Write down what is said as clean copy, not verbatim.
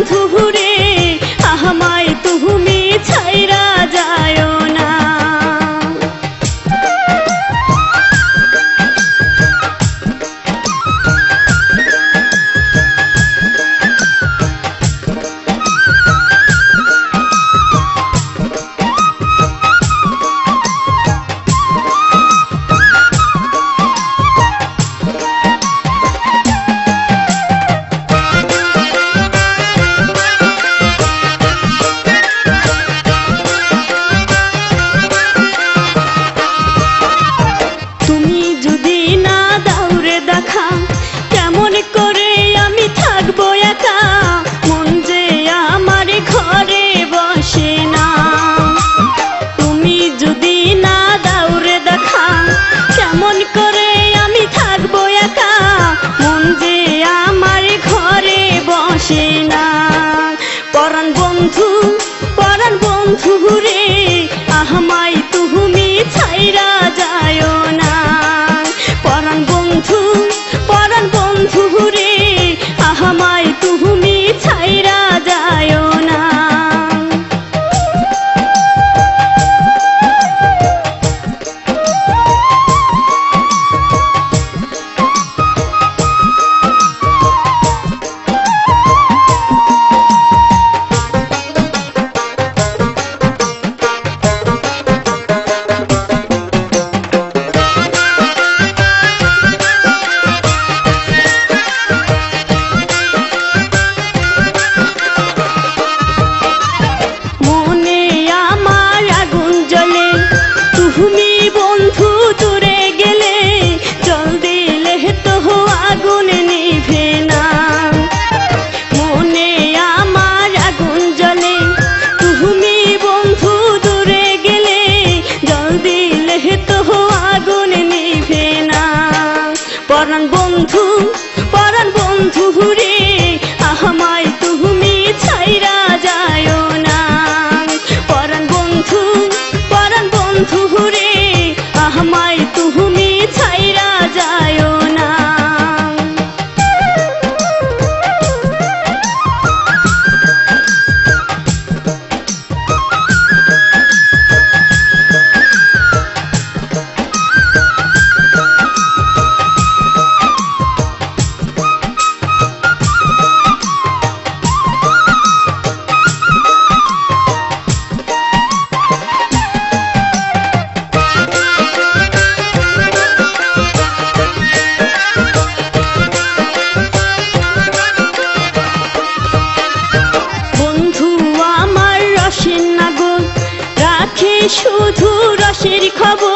বন্ধু রে আমায় তুমি ছাইরা যায়ো না। কেমন করে আমি থাকবো একা, মন যে আমার ঘরে বসে না। তুমি যদি না দাও রে দেখা, কেমন করে আমি থাকবো একা, মন যে আমার ঘরে বসে না। পরাণ বন্ধু রে আমায় তুমি ছাইরা যায়ো না। পরাণ বন্ধু রে আমায় তুমি ছাইরা যায়ো না। তুমি বন্ধু দূরে গেলে জল দিলে তো আগুন নিভে না। মনে আমার আগুন জ্বলে, তুমি বন্ধু দূরে গেলে জল দিলে তো আগুন নিভে না। পরাণ বন্ধু রে আমায় তুমি ছাইরা যায়ো না। পরাণ বন্ধু রে আমায় তুমি ছাইরা যায়ো না। শুধু রসের খবর